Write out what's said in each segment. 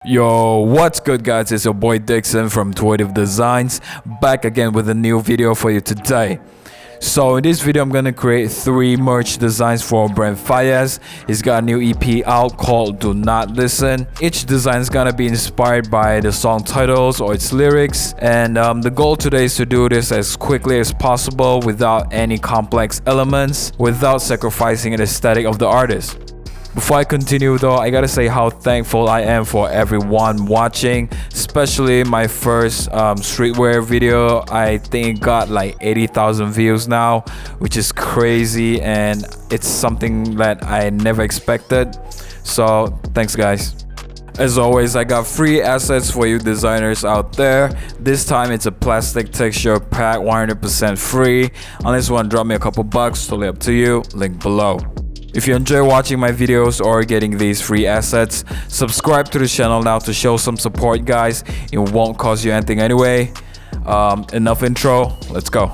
Yo, what's good guys, it's your boy Dixon from THROB Designs, back again with a new video for you today. So in this video I'm gonna create 3 merch designs for Brent Faiyaz. He's got a new EP out called Do Not Listen. Each design is gonna be inspired by the song titles or its lyrics, and the goal today is to do this as quickly as possible without any complex elements, without sacrificing the aesthetic of the artist. Before I continue though, I gotta say how thankful I am for everyone watching, especially my first streetwear video. I think it got like 80,000 views now, which is crazy, and it's something that I never expected. So thanks guys. As always, I got free assets for you designers out there. This time it's a plastic texture pack, 100% free. Unless you want to drop me a couple bucks, totally up to you. Link below. If you enjoy watching my videos or getting these free assets, subscribe to the channel now to show some support guys. It won't cost you anything anyway. Enough intro, let's go.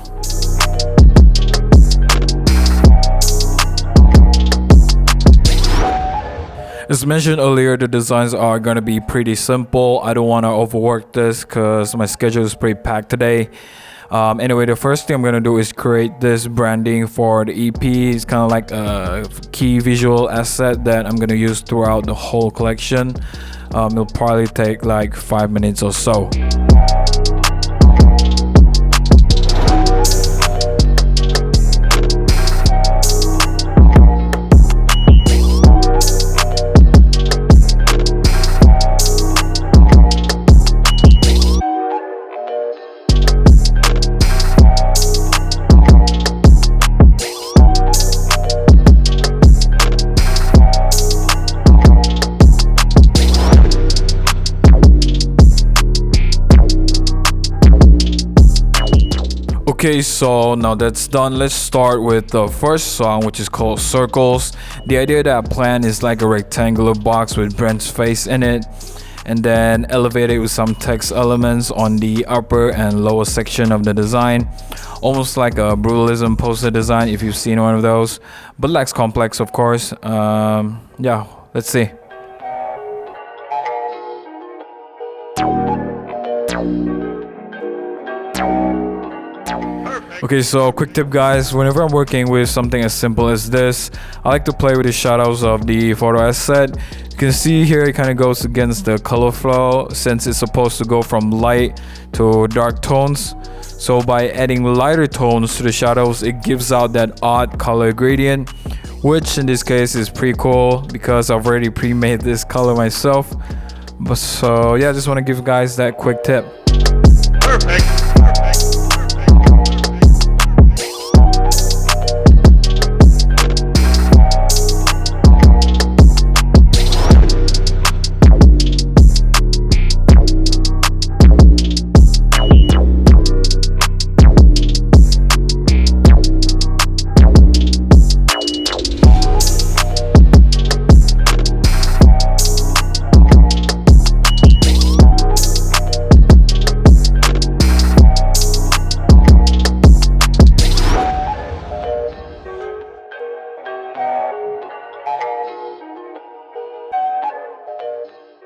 As mentioned earlier, the designs are gonna be pretty simple. I don't want to overwork this because my schedule is pretty packed today. Anyway, the first thing I'm gonna do is create this branding for the EP. It's kind of like a key visual asset that I'm gonna use throughout the whole collection. It'll probably take like 5 minutes or so. Okay, so now that's done, let's start with the first song, which is called Circles. The idea that I plan is like a rectangular box with Brent's face in it, and then elevate it with some text elements on the upper and lower section of the design, almost like a brutalism poster design if you've seen one of those, but less complex of course. Yeah, let's see. Okay, so quick tip guys, whenever I'm working with something as simple as this, I like to play with the shadows of the photo asset. You can see here it kind of goes against the color flow since it's supposed to go from light to dark tones. So by adding lighter tones to the shadows, it gives out that odd color gradient, which in this case is pretty cool because I've already pre-made this color myself. But so yeah, I just want to give guys that quick tip. Perfect.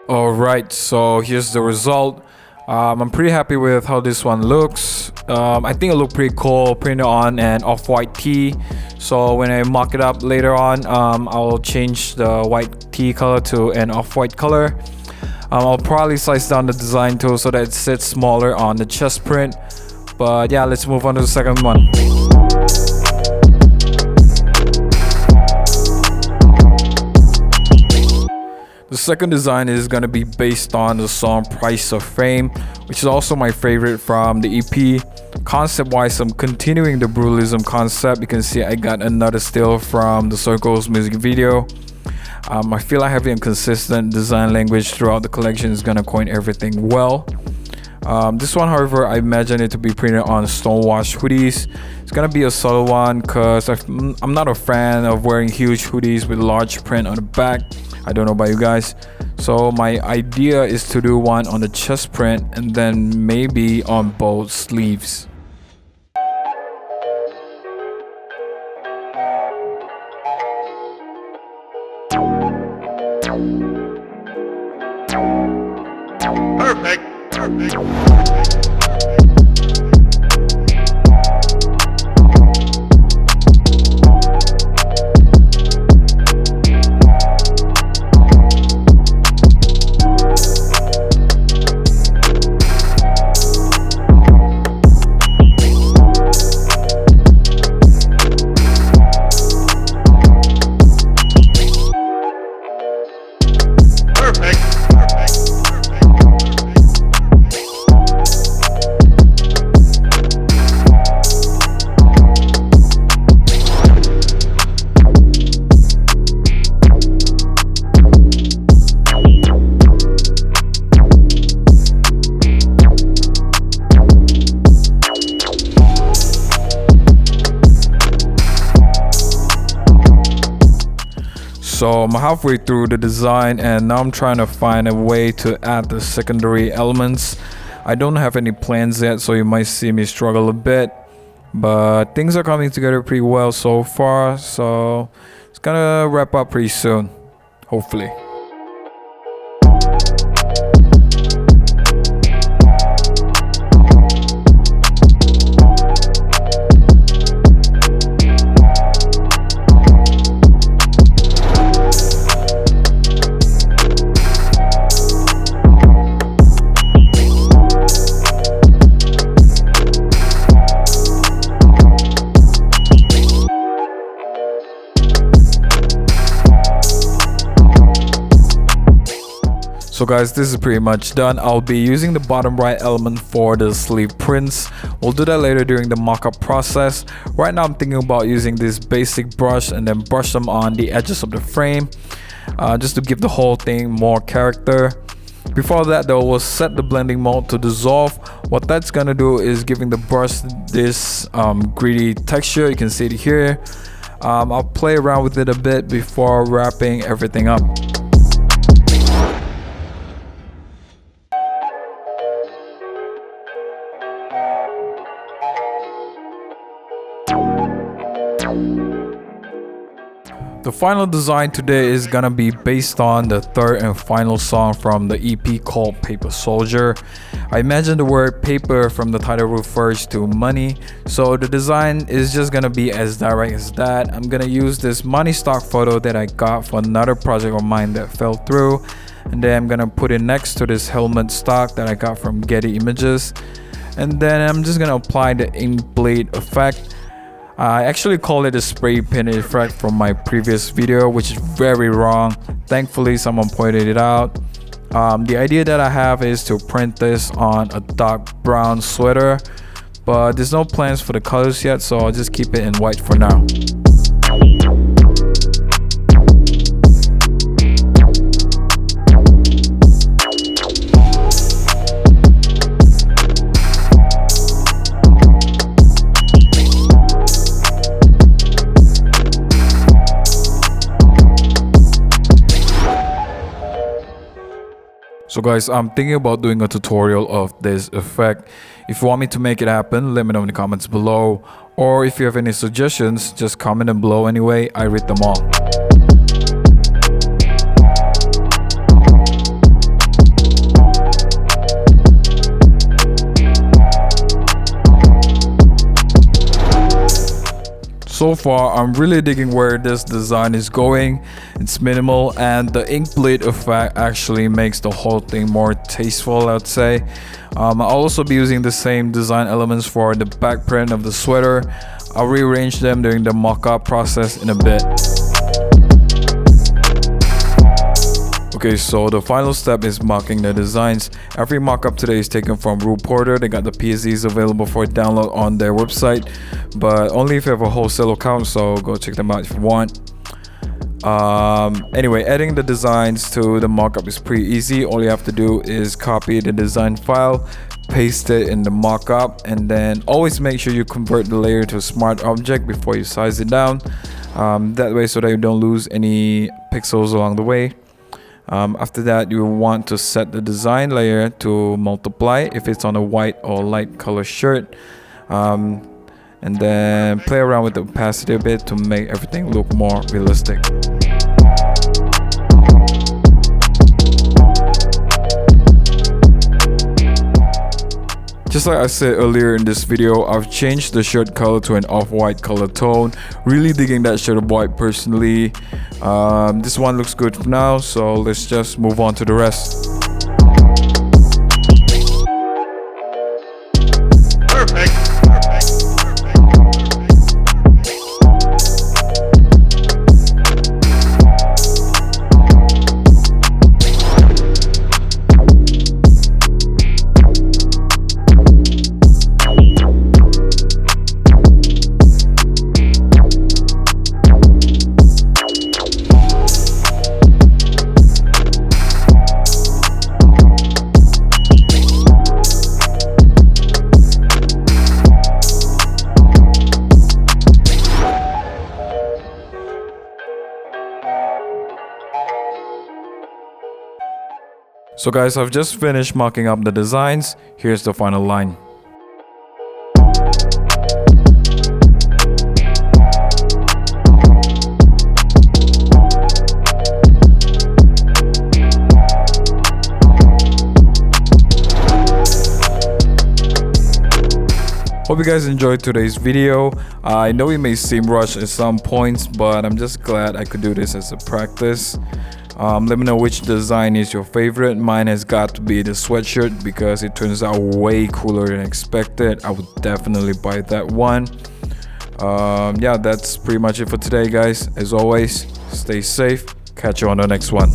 Alright, so here's the result. I'm pretty happy with how this one looks. I think it looked pretty cool printed on an off-white tee. So when I mock it up later on, I'll change the white tee color to an off-white color. I'll probably size down the design too so that it sits smaller on the chest print. But yeah, let's move on to the second one. The second design is going to be based on the song Price of Fame, which is also my favorite from the EP. Concept wise, I'm continuing the brutalism concept. You can see I got another still from the Circles music video. I feel like having a consistent design language throughout the collection is going to coin everything well. This one, however, I imagine it to be printed on stonewash hoodies. It's gonna be a subtle one because I'm not a fan of wearing huge hoodies with large print on the back. I don't know about you guys. So my idea is to do one on the chest print and then maybe on both sleeves. Perfect. So I'm halfway through the design and now I'm trying to find a way to add the secondary elements. I don't have any plans yet, so you might see me struggle a bit, but things are coming together pretty well so far, so it's gonna wrap up pretty soon, hopefully. So guys, this is pretty much done. I'll be using the bottom right element for the sleeve prints. We'll do that later during the mock-up process. Right now I'm thinking about using this basic brush and then brush them on the edges of the frame, just to give the whole thing more character. Before that though, we'll set the blending mode to dissolve. What that's gonna do is giving the brush this gritty texture. You can see it here. I'll play around with it a bit before wrapping everything up. The final design today is gonna be based on the third and final song from the EP called Paper Soldier. I imagine the word paper from the title refers to money, so the design is just gonna be as direct as that. I'm gonna use this money stock photo that I got for another project of mine that fell through, and then I'm gonna put it next to this helmet stock that I got from Getty Images, and then I'm just gonna apply the ink bleed effect. I actually call it a spray paint effect from my previous video, which is very wrong. Thankfully someone pointed it out. The idea that I have is to print this on a dark brown sweater, but there's no plans for the colors yet, so I'll just keep it in white for now. So guys, I'm thinking about doing a tutorial of this effect. If you want me to make it happen, let me know in the comments below. Or if you have any suggestions, just comment them below anyway, I read them all. So far, I'm really digging where this design is going. It's minimal and the ink bleed effect actually makes the whole thing more tasteful, I'd say. I'll also be using the same design elements for the back print of the sweater. I'll rearrange them during the mock-up process in a bit. Okay, so the final step is mocking the designs. Every mock-up today is taken from Porter. They got the PSDs available for download on their website, but only if you have a wholesale account, so go check them out if you want. Anyway, adding the designs to the mock-up is pretty easy. All you have to do is copy the design file, paste it in the mock-up, and then always make sure you convert the layer to a smart object before you size it down. That way so that you don't lose any pixels along the way. After that, you want to set the design layer to multiply if it's on a white or light color shirt, and then play around with the opacity a bit to make everything look more realistic. Just like I said earlier in this video, I've changed the shirt color to an off-white color tone. Really digging that shade of white personally. This one looks good for now, so let's just move on to the rest. So guys, I've just finished marking up the designs. Here's the final line. Hope you guys enjoyed today's video. I know it may seem rushed at some points, but I'm just glad I could do this as a practice. Let me know which design is your favorite. Mine has got to be the sweatshirt because it turns out way cooler than expected. I would definitely buy that one. Yeah, that's pretty much it for today, guys. As always, stay safe. Catch you on the next one.